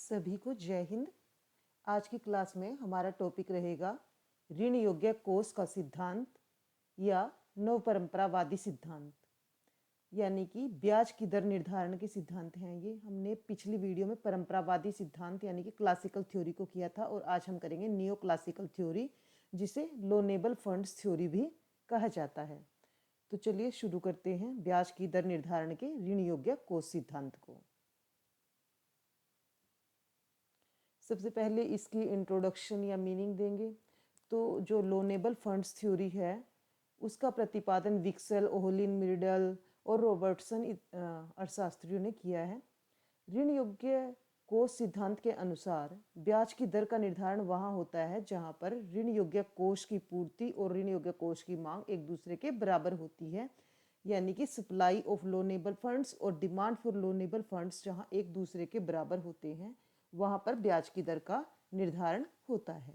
सभी को जय हिंद। आज की क्लास में हमारा टॉपिक रहेगा ऋण योग्य कोष का सिद्धांत या नव परंपरावादी सिद्धांत, यानी कि ब्याज की दर निर्धारण के सिद्धांत हैं ये। हमने पिछली वीडियो में परंपरावादी सिद्धांत यानी कि क्लासिकल थ्योरी को किया था और आज हम करेंगे नियो क्लासिकल थ्योरी, जिसे लोनेबल फंड्स थ्योरी भी कहा जाता है। तो चलिए शुरू करते हैं ब्याज की दर निर्धारण के ऋण योग्य कोष सिद्धांत को। सबसे पहले इसकी इंट्रोडक्शन या मीनिंग देंगे। तो जो लोनेबल फंड्स थ्योरी है उसका प्रतिपादन विक्सल, ओहलिन, मिर्डल और रॉबर्टसन अर्थशास्त्रियों ने किया है। ऋण योग्य कोष सिद्धांत के अनुसार ब्याज की दर का निर्धारण वहाँ होता है जहाँ पर ऋण योग्य कोष की पूर्ति और ऋण योग्य कोष की मांग एक दूसरे के बराबर होती है, यानी कि सप्लाई ऑफ लोनेबल फंड्स और डिमांड फॉर लोनेबल फंड्स जहाँ एक दूसरे के बराबर होते हैं वहाँ पर ब्याज की दर का निर्धारण होता है।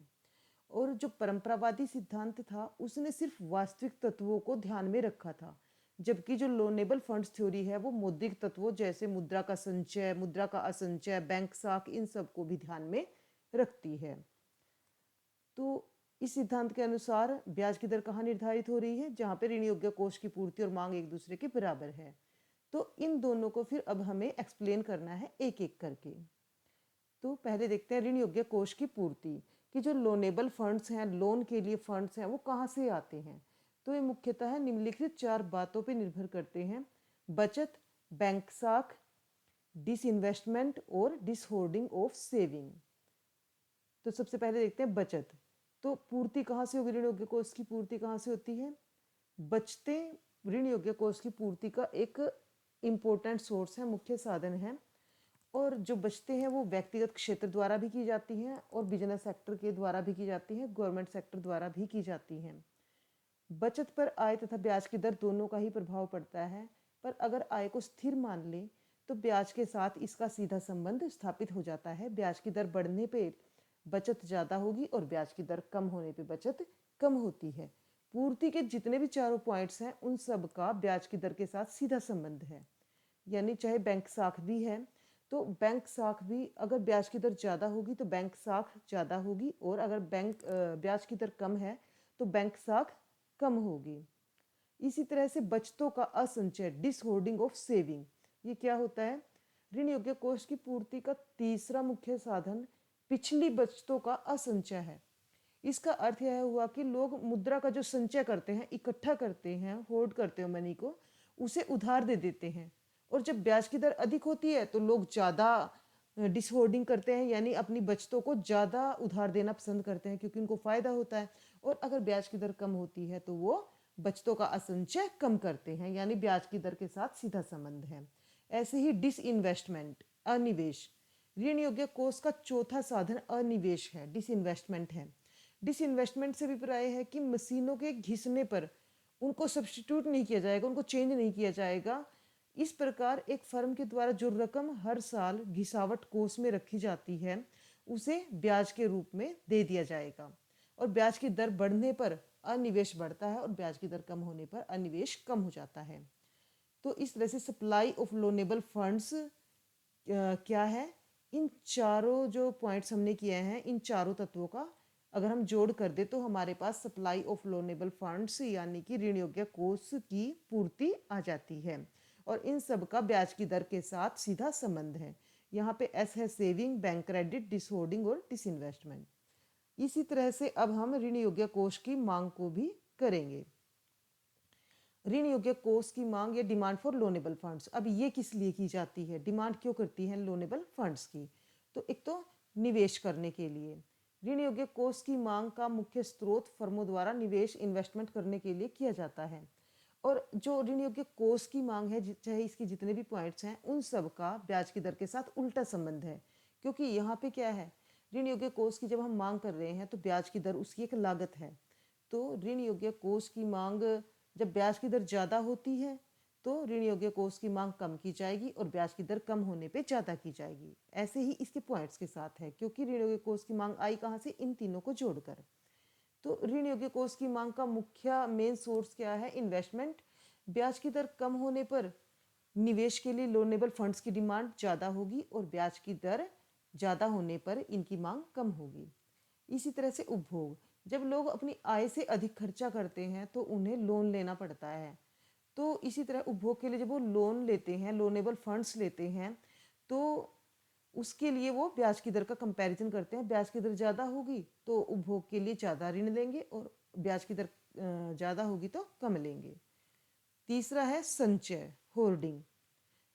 और जो परंपरावादी सिद्धांत था उसने सिर्फ वास्तविक तत्वों को ध्यान में रखा था, जबकि जो लोनेबल फंड्स थ्योरी है वो मौद्रिक तत्वों जैसे मुद्रा का संचय, मुद्रा का असंचय, बैंक साख, इन सब को भी ध्यान में रखती है। तो इस सिद्धांत के अनुसार ब्याज की दर कहाँ निर्धारित हो रही है? जहाँ पे ऋण योग्य कोष की पूर्ति और मांग एक दूसरे के बराबर है। तो इन दोनों को फिर अब हमें एक्सप्लेन करना है एक एक करके। तो पहले देखते हैं ऋण योग्य कोष की पूर्ति कि जो लोनेबल फंड्स हैं, लोन के लिए फंड्स हैं, वो कहाँ से आते हैं। तो ये मुख्यतः निम्नलिखित 4 बातों पर निर्भर करते हैं: बचत, बैंक साख, डिसइन्वेस्टमेंट और डिसहोल्डिंग ऑफ सेविंग। तो सबसे पहले देखते हैं बचत। तो पूर्ति कहाँ से होगी? ऋण योग्य कोष की पूर्ति कहाँ से होती है? बचते ऋण योग्य कोष की पूर्ति का एक इम्पोर्टेंट सोर्स है, मुख्य साधन है। और जो बचते हैं वो व्यक्तिगत क्षेत्र द्वारा भी की जाती हैं और बिजनेस सेक्टर के द्वारा भी की जाती हैं, गवर्नमेंट सेक्टर द्वारा भी की जाती हैं। बचत पर आय तथा ब्याज की दर दोनों का ही प्रभाव पड़ता है, पर अगर आय को स्थिर मान लें तो ब्याज के साथ इसका सीधा संबंध स्थापित हो जाता है। ब्याज की दर बढ़ने पे बचत ज़्यादा होगी और ब्याज की दर कम होने पे बचत कम होती है। पूर्ति के जितने भी चारों पॉइंट्स हैं उन सब का ब्याज की दर के साथ सीधा संबंध है। यानी चाहे बैंक साख भी है तो बैंक साख भी अगर ब्याज की दर ज़्यादा होगी तो बैंक साख ज़्यादा होगी, और अगर ब्याज की दर कम है तो बैंक साख कम होगी। इसी तरह से बचतों का असंचय, डिसहोल्डिंग ऑफ सेविंग, ये क्या होता है? ऋण योग्य कोष की पूर्ति का तीसरा मुख्य साधन पिछली बचतों का असंचय है। इसका अर्थ यह हुआ कि लोग मुद्रा का जो संचय करते हैं, इकट्ठा करते हैं, होल्ड करते हैं मनी को, उसे उधार दे देते हैं। और जब ब्याज की दर अधिक होती है तो लोग ज़्यादा डिसहोल्डिंग करते हैं, यानी अपनी बचतों को ज़्यादा उधार देना पसंद करते हैं क्योंकि उनको फ़ायदा होता है। और अगर ब्याज की दर कम होती है तो वो बचतों का असंचय कम करते हैं, यानी ब्याज की दर के साथ सीधा संबंध है। ऐसे ही डिसइन्वेस्टमेंट, अनिवेश, ऋण योग्य कोष का चौथा साधन अनिवेश है, डिसइन्वेस्टमेंट है। डिसइन्वेस्टमेंट से अभिप्राय है कि मशीनों के घिसने पर उनको सब्स्टिट्यूट नहीं किया जाएगा, उनको चेंज नहीं किया जाएगा। इस प्रकार एक फर्म के द्वारा जो रकम हर साल घिसावट कोष में रखी जाती है उसे ब्याज के रूप में दे दिया जाएगा। और ब्याज की दर बढ़ने पर अनिवेश बढ़ता है और ब्याज की दर कम होने पर अनिवेश कम हो जाता है। तो इस तरह से सप्लाई ऑफ लोनेबल फंड्स क्या है? इन चारों जो पॉइंट्स हमने किए हैं, इन चारों तत्वों का अगर हम जोड़ कर दे तो हमारे पास सप्लाई ऑफ लोनेबल फंड्स यानी कि ऋण योग्य कोष की पूर्ति आ जाती है। और इन सब का ब्याज की दर के साथ सीधा संबंध है। यहाँ पे एस है सेविंग, बैंक क्रेडिट, डिसहोल्डिंग और डिसइन्वेस्टमेंट। इसी तरह से अब हम ऋण योग्य कोष की मांग को भी करेंगे। ऋण योग्य कोष की मांग या डिमांड फॉर लोनेबल फंड्स, अब ये किस लिए की जाती है? डिमांड क्यों करती है लोनेबल फंड्स की? तो एक तो निवेश करने के लिए। ऋण योग्य कोष की मांग का मुख्य स्रोत फर्मों द्वारा निवेश, इन्वेस्टमेंट करने के लिए किया जाता है। और जो ऋण योग्य कोष की मांग है, चाहे इसकी जितने भी पॉइंट्स हैं, उन सब का ब्याज की दर के साथ उल्टा संबंध है। क्योंकि यहाँ पे क्या है, ऋण योग्य कोष की जब हम मांग कर रहे हैं तो ब्याज की दर उसकी एक लागत है। तो ऋण योग्य कोष की मांग जब ब्याज की दर ज़्यादा होती है तो ऋण योग्य कोष की मांग कम की जाएगी और ब्याज की दर कम होने पे ज़्यादा की जाएगी। ऐसे ही इसके पॉइंट्स के साथ है, क्योंकि ऋण योग्य कोष की मांग आई कहाँ से? इन तीनों को जोड़कर। तो ऋण योग्य कोष की मांग का मुख्य मेन सोर्स क्या है? इन्वेस्टमेंट। ब्याज की दर कम होने पर निवेश के लिए लोनेबल फंड्स की डिमांड ज़्यादा होगी और ब्याज की दर ज़्यादा होने पर इनकी मांग कम होगी। इसी तरह से उपभोग, जब लोग अपनी आय से अधिक खर्चा करते हैं तो उन्हें लोन लेना पड़ता है। तो इसी तरह उपभोग के लिए जब वो लोन लेते हैं, लोनेबल फंड्स लेते हैं, तो उसके लिए वो ब्याज की दर का कंपैरिजन करते हैं। ब्याज की दर ज़्यादा होगी तो उपभोग के लिए ज़्यादा ऋण लेंगे, और ब्याज की दर ज़्यादा होगी तो कम लेंगे। तीसरा है संचय, होर्डिंग।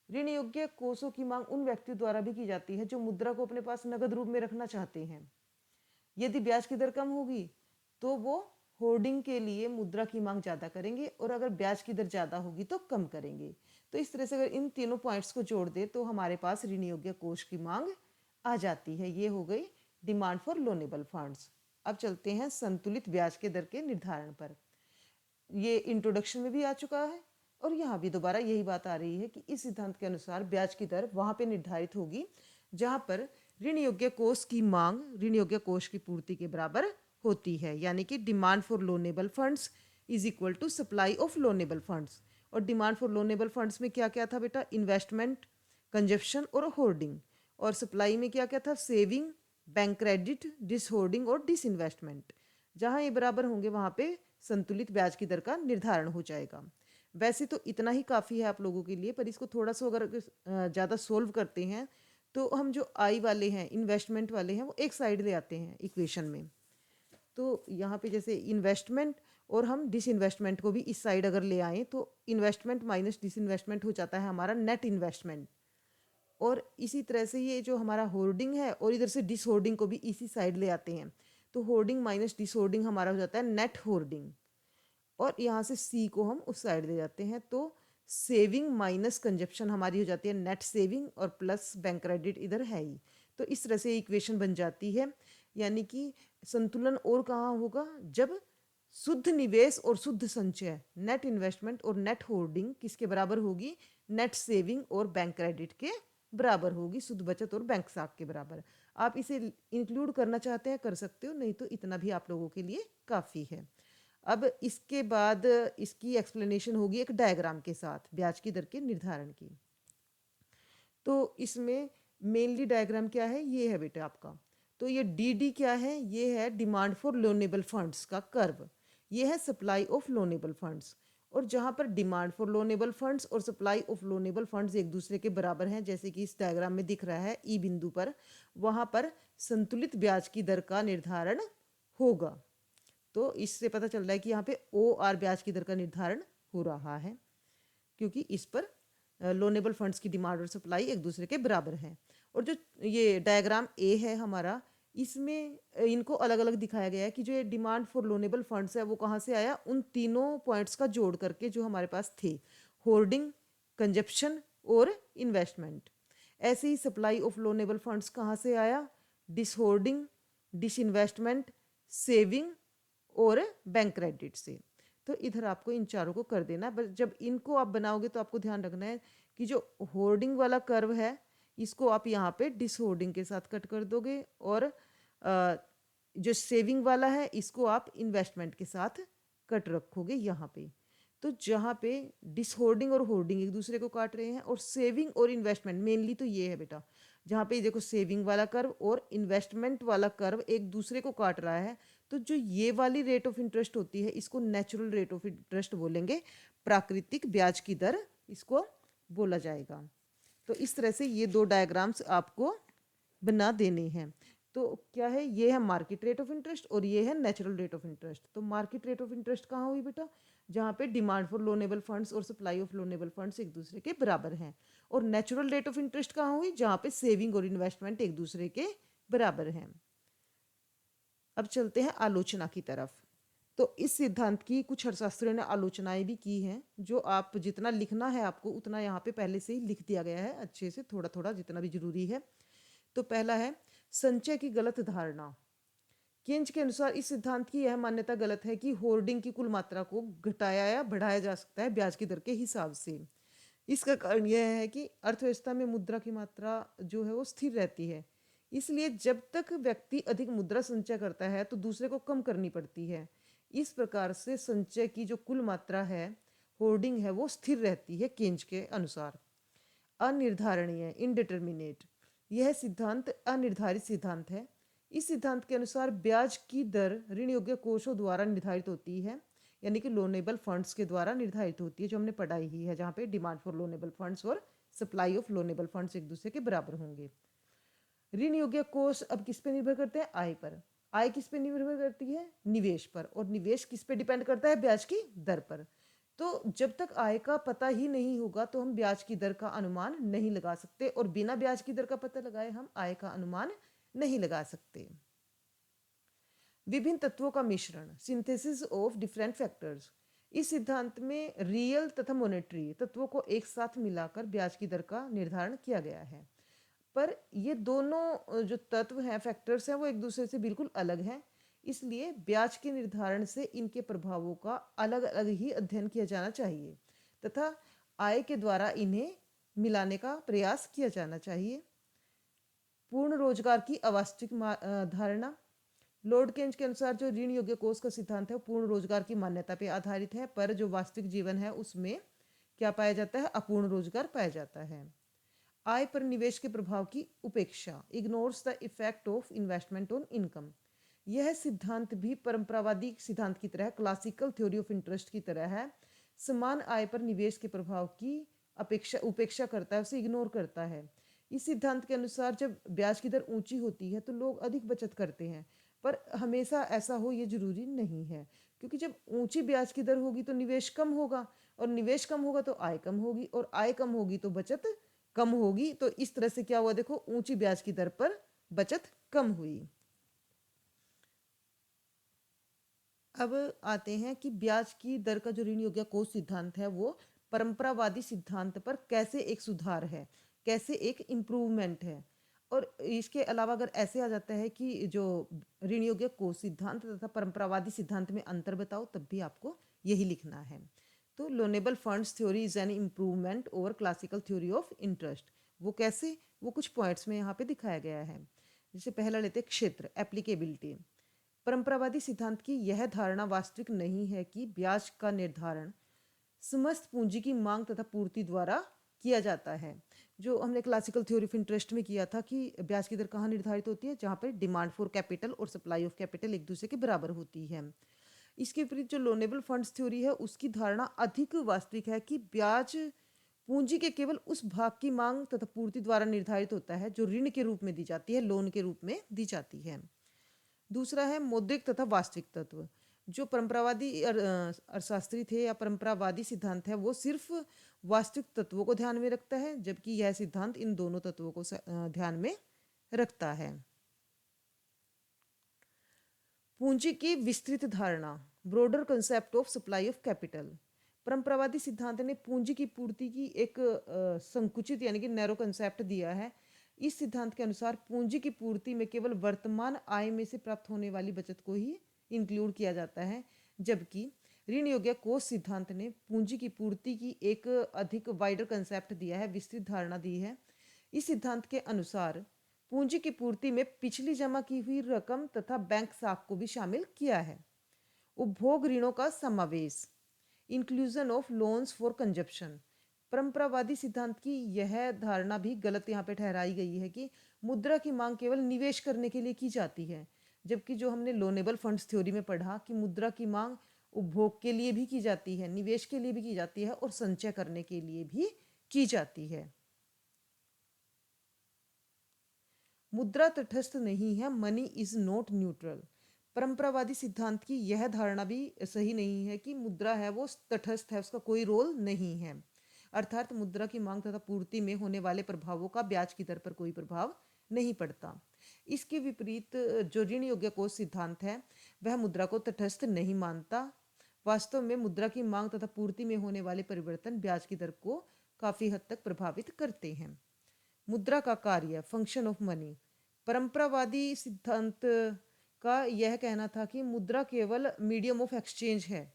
ऋण योग्य कोषों की मांग उन व्यक्तियों द्वारा भी की जाती है जो मुद्रा को अपने पास नगद रूप में रखना चाहते हैं। यदि ब्याज की दर कम होगी तो वो होर्डिंग के लिए मुद्रा की मांग ज़्यादा करेंगे, और अगर ब्याज की दर ज़्यादा होगी तो कम करेंगे। तो इस तरह से अगर इन तीनों पॉइंट्स को जोड़ दे तो हमारे पास ऋण योग्य कोष की मांग आ जाती है। ये हो गई डिमांड फॉर लोनेबल फंड्स। अब चलते हैं संतुलित ब्याज के दर के निर्धारण पर। ये इंट्रोडक्शन में भी आ चुका है और यहाँ भी दोबारा यही बात आ रही है कि इस सिद्धांत के अनुसार ब्याज की दर वहाँ पे निर्धारित होगी जहाँ पर ऋण योग्य कोष की मांग ऋण योग्य कोष की पूर्ति के बराबर होती है, यानी कि demand for loanable funds is equal to supply of loanable funds. और डिमांड फॉर लोनेबल फंड्स में क्या क्या था बेटा? इन्वेस्टमेंट, कंजप्शन और होर्डिंग। और सप्लाई में क्या क्या था? सेविंग, बैंक क्रेडिट, डिसहोर्डिंग और डिसइन्वेस्टमेंट। जहाँ ये बराबर होंगे वहाँ पे संतुलित ब्याज की दर का निर्धारण हो जाएगा। वैसे तो इतना ही काफ़ी है आप लोगों के लिए, पर इसको थोड़ा सा अगर ज़्यादा सोल्व करते हैं तो हम जो आई वाले हैं, इन्वेस्टमेंट वाले हैं, वो एक साइड ले आते हैं इक्वेशन में। तो यहाँ पे जैसे इन्वेस्टमेंट और हम डिसइन्वेस्टमेंट को भी इस साइड अगर ले आएँ तो इन्वेस्टमेंट माइनस डिसइन्वेस्टमेंट हो जाता है हमारा नेट इन्वेस्टमेंट। और इसी तरह से ये जो हमारा होर्डिंग है और इधर से डिसहोर्डिंग को भी इसी साइड ले आते हैं, तो होर्डिंग माइनस डिसहोर्डिंग हमारा हो जाता है नेट होर्डिंग। और यहाँ से सी को हम उस साइड ले जाते हैं, तो सेविंग माइनस कंजप्शन हमारी हो जाती है नेट सेविंग, और प्लस बैंक क्रेडिट इधर है ही। तो इस तरह से इक्वेशन बन जाती है। यानी कि संतुलन और कहाँ होगा? जब शुद्ध निवेश और शुद्ध संचय, नेट इन्वेस्टमेंट और नेट होर्डिंग किसके बराबर होगी? नेट सेविंग और बैंक क्रेडिट के बराबर होगी, शुद्ध बचत और बैंक साख के बराबर। आप इसे इंक्लूड करना चाहते हैं कर सकते हो, नहीं तो इतना भी आप लोगों के लिए काफ़ी है। अब इसके बाद इसकी एक्सप्लेनेशन होगी एक डायग्राम के साथ ब्याज की दर के निर्धारण की। तो इसमें मेनली डायग्राम क्या है? ये है बेटा आपका। तो ये डी क्या है? ये है डिमांड फॉर लोनेबल फंड्स का कर्व। ये है सप्लाई ऑफ लोनेबल फंड्स। और जहाँ पर डिमांड फॉर लोनेबल फंड्स और सप्लाई ऑफ लोनेबल फंड्स एक दूसरे के बराबर हैं, जैसे कि इस डायग्राम में दिख रहा है ई बिंदु पर, वहाँ पर संतुलित ब्याज की दर का निर्धारण होगा। तो इससे पता चल रहा है कि यहाँ पे ओ आर ब्याज की दर का निर्धारण हो रहा है, क्योंकि इस पर लोनेबल फंड्स की डिमांड और सप्लाई एक दूसरे के बराबर हैं। और जो ये डायग्राम ए है हमारा, इसमें इनको अलग अलग दिखाया गया है कि जो ये डिमांड फॉर लोनेबल फंड्स है वो कहाँ से आया? उन तीनों पॉइंट्स का जोड़ करके जो हमारे पास थे, होर्डिंग, कंजप्शन और इन्वेस्टमेंट। ऐसे ही सप्लाई ऑफ लोनेबल फंड्स कहाँ से आया? डिसहोर्डिंग, डिसइन्वेस्टमेंट, सेविंग और बैंक क्रेडिट से। तो इधर आपको इन चारों को कर देना। बस जब इनको आप बनाओगे तो आपको ध्यान रखना है कि जो होर्डिंग वाला कर्व है इसको आप यहाँ पे डिसहोर्डिंग के साथ कट कर दोगे, और जो सेविंग वाला है इसको आप इन्वेस्टमेंट के साथ कट रखोगे यहाँ पे। तो जहाँ पे डिसहोर्डिंग और होर्डिंग एक दूसरे को काट रहे हैं, और सेविंग और इन्वेस्टमेंट मेनली तो ये है बेटा, जहाँ पे देखो सेविंग वाला कर्व और इन्वेस्टमेंट वाला कर्व एक दूसरे को काट रहा है, तो जो ये वाली रेट ऑफ इंटरेस्ट होती है इसको नेचुरल रेट ऑफ इंटरेस्ट बोलेंगे, प्राकृतिक ब्याज की दर इसको बोला जाएगा। तो इस तरह से ये दो डायग्राम्स आपको बना देने हैं। तो क्या है? ये है मार्केट रेट ऑफ इंटरेस्ट और ये है नेचुरल रेट ऑफ इंटरेस्ट। तो मार्केट रेट ऑफ इंटरेस्ट कहाँ हुई बेटा? जहाँ पे डिमांड फॉर लोनेबल फंड्स और सप्लाई ऑफ लोनेबल फंड्स एक दूसरे के बराबर हैं। और नेचुरल रेट ऑफ इंटरेस्ट कहाँ हुई? जहाँ पे सेविंग और इन्वेस्टमेंट एक दूसरे के बराबर हैं। अब चलते हैं आलोचना की तरफ। तो इस सिद्धांत की कुछ अर्थशास्त्रियों ने आलोचनाएं भी की हैं, जो आप जितना लिखना है आपको उतना यहाँ पे पहले से ही लिख दिया गया है अच्छे से, थोड़ा थोड़ा जितना भी जरूरी है। तो पहला है संचय की गलत धारणा। केंज के अनुसार इस सिद्धांत की यह मान्यता गलत है कि होर्डिंग की कुल मात्रा को घटाया या बढ़ाया जा सकता है ब्याज की दर के हिसाब से। इसका कारण यह है कि अर्थव्यवस्था में मुद्रा की मात्रा जो है वो स्थिर रहती है, इसलिए जब तक व्यक्ति अधिक मुद्रा संचय करता है तो दूसरे को कम करनी पड़ती है। इस प्रकार से संचय की जो कुल मात्रा है, होर्डिंग है, वो स्थिर रहती है केंज के अनुसार। अनिर्धारणीय, इनडिटर्मिनेट, यह सिद्धांत अनिर्धारित सिद्धांत है। इस सिद्धांत के अनुसार ब्याज की दर ऋण योग्य कोषों द्वारा निर्धारित होती है, यानी कि लोनेबल फंड्स के द्वारा निर्धारित होती है, जो हमने पढ़ाई ही है, जहाँ पे डिमांड फॉर लोनेबल फंड्स और सप्लाई ऑफ लोनेबल फंड्स एक दूसरे के बराबर होंगे। ऋण योग्य कोष अब किस पे निर्भर करते हैं? आय पर। आय किस पे निर्भर करती है? निवेश पर। और निवेश किस पे डिपेंड करता है? ब्याज की दर पर। तो जब तक आय का पता ही नहीं होगा तो हम ब्याज की दर का अनुमान नहीं लगा सकते, और बिना ब्याज की दर का पता लगाए हम आय का अनुमान नहीं लगा सकते। विभिन्न तत्वों का मिश्रण, सिंथेसिस ऑफ डिफरेंट फैक्टर्स। इस सिद्धांत में रियल तथा मॉनेटरी तत्वों को एक साथ मिलाकर ब्याज की दर का निर्धारण किया गया है। पर ये दोनों जो तत्व हैं, फैक्टर्स हैं, वो एक दूसरे से बिल्कुल अलग हैं। इसलिए ब्याज के निर्धारण से इनके प्रभावों का अलग अलग ही अध्ययन किया जाना चाहिए तथा आय के द्वारा इन्हें मिलाने का प्रयास किया जाना चाहिए। पूर्ण रोजगार की अवास्तविक धारणा। लॉर्ड केन्ज के अनुसार जो ऋण योग्य कोष का सिद्धांत है वो पूर्ण रोजगार की मान्यता पर आधारित है, पर जो वास्तविक जीवन है उसमें क्या पाया जाता है? अपूर्ण रोजगार पाया जाता है। आय पर निवेश के प्रभाव की उपेक्षा, ignores the effect of investment on income. यह सिद्धांत भी परंपरावादी सिद्धांत की तरह, क्लासिकल थ्योरी ऑफ इंटरेस्ट की तरह है, समान आय पर निवेश के प्रभाव की उपेक्षा करता है, उसे इग्नोर करता है। इस सिद्धांत के अनुसार जब ब्याज की दर ऊंची होती है तो लोग अधिक बचत करते हैं, पर हमेशा ऐसा हो ये जरूरी नहीं है, क्योंकि जब ऊंची ब्याज की दर होगी तो निवेश कम होगा, और निवेश कम होगा तो आय कम होगी, और आय कम होगी तो बचत कम होगी। तो इस तरह से क्या हुआ? देखो, ऊंची ब्याज की दर पर बचत कम हुई। अब आते हैं कि ब्याज की दर का जो ऋण योग्य कोष सिद्धांत है वो परंपरावादी सिद्धांत पर कैसे एक सुधार है, कैसे एक इम्प्रूवमेंट है। और इसके अलावा अगर ऐसे आ जाता है कि जो ऋण योग्य कोष सिद्धांत तथा परंपरावादी सिद्धांत में अंतर बताओ, तब भी आपको यही लिखना है। तो loanable funds theory is an improvement over classical theory of interest. वो कैसे? वो कुछ पॉइंट्स में यहाँ पे दिखाया गया है। जैसे पहला लेते क्षेत्र, एप्लीकेबिलिटी। परंपरावादी सिद्धांत की यह धारणा वास्तविक नहीं है कि ब्याज का निर्धारण समस्त पूंजी की मांग तथा पूर्ति द्वारा किया जाता है। जो हमने क्लासिकल थ्योरी ऑफ इंटरेस्ट में किया था कि ब्याज की दर कहाँ निर्धारित होती है? जहाँ पर डिमांड फॉर कैपिटल और सप्लाई ऑफ कैपिटल एक दूसरे के बराबर होती है। इसके विपरीत जो लोनेबल फंड्स थ्योरी है उसकी धारणा अधिक वास्तविक है कि ब्याज पूंजी के केवल उस भाग की मांग तथा पूर्ति द्वारा निर्धारित होता है जो ऋण के रूप में दी जाती है, लोन के रूप में दी जाती है। दूसरा है मौद्रिक तथा वास्तविक तत्व। जो परंपरावादी अर्थशास्त्री थे या परंपरावादी सिद्धांत है वो सिर्फ वास्तविक तत्वों को ध्यान में रखता है, जबकि यह सिद्धांत इन दोनों तत्वों को ध्यान में रखता है। पूंजी की विस्तृत धारणा, broader concept of supply of capital. परंपरावादी सिद्धांत ने पूंजी की पूर्ति की एक संकुचित यानी कि नैरो कंसेप्ट दिया है। इस सिद्धांत के अनुसार पूंजी की पूर्ति में केवल वर्तमान आय में से प्राप्त होने वाली बचत को ही इंक्लूड किया जाता है, जबकि ऋण योग्य कोष सिद्धांत ने पूंजी की पूर्ति की एक अधिक वाइडर कंसेप्ट दिया है, विस्तृत धारणा दी है। इस सिद्धांत के अनुसार पूंजी की पूर्ति में पिछली जमा की हुई रकम तथा बैंक साख को भी शामिल किया है। उपभोग ऋणों का समावेश, inclusion of loans for consumption. परंपरावादी सिद्धांत की यह धारणा भी गलत यहाँ पे ठहराई गई है कि मुद्रा की मांग केवल निवेश करने के लिए की जाती है, जबकि जो हमने लोनेबल फंड्स थ्योरी में पढ़ा कि मुद्रा की मांग उपभोग के लिए भी की जाती है, निवेश के लिए भी की जाती है और संचय करने के लिए भी की जाती है। मुद्रा तटस्थ नहीं है, मनी इज नॉट न्यूट्रल। परंपरावादी सिद्धांत की यह धारणा भी सही नहीं है कि मुद्रा है वो तटस्थ है, उसका कोई रोल नहीं है। अर्थात मुद्रा की मांग तथा पूर्ति में होने वाले प्रभावों का ब्याज की दर पर कोई प्रभाव नहीं पड़ता। इसके विपरीत जो ऋण योग्य कोष सिद्धांत है वह मुद्रा को तटस्थ नहीं मानता। वास्तव में मुद्रा की मांग तथा पूर्ति में होने वाले परिवर्तन ब्याज की दर को काफी हद तक प्रभावित करते हैं। मुद्रा का कार्य, फंक्शन ऑफ मनी। परंपरावादी सिद्धांत का यह कहना था कि मुद्रा केवल मीडियम ऑफ एक्सचेंज है,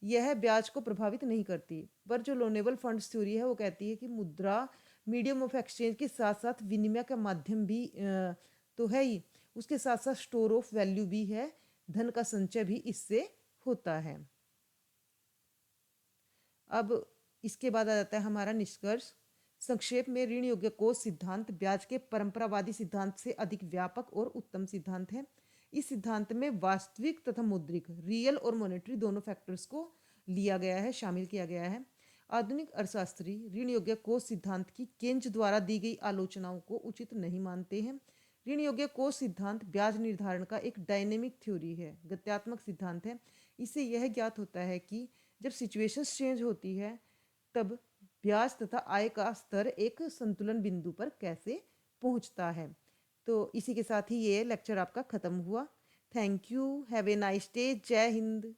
यह ब्याज को प्रभावित नहीं करती। पर जो लोनेबल फंड्स थ्योरी है वो कहती है कि मुद्रा मीडियम ऑफ एक्सचेंज के साथ साथ विनिमय का माध्यम भी तो है ही, उसके साथ साथ स्टोर ऑफ वैल्यू भी है, धन का संचय भी इससे होता है। अब इसके बाद आ जाता है हमारा निष्कर्ष। संक्षेप में ऋण योग्य कोष सिद्धांत ब्याज के परंपरावादी सिद्धांत से अधिक व्यापक और उत्तम सिद्धांत है। इस सिद्धांत में वास्तविक तथा मौद्रिक, रियल और मॉनेटरी दोनों फैक्टर्स को लिया गया है, शामिल किया गया है। आधुनिक अर्थशास्त्री ऋण योग्य कोष सिद्धांत की केंज द्वारा दी गई आलोचनाओं को उचित नहीं मानते हैं। ऋण योग्य कोष सिद्धांत ब्याज निर्धारण का एक डायनेमिक थ्योरी है, गत्यात्मक सिद्धांत है। इससे यह ज्ञात होता है कि जब सिचुएशंस चेंज होती है तब ब्याज तथा आय का स्तर एक संतुलन बिंदु पर कैसे पहुंचता है। तो इसी के साथ ही ये लेक्चर आपका ख़त्म हुआ। Thank you, have a nice day, जय हिंद।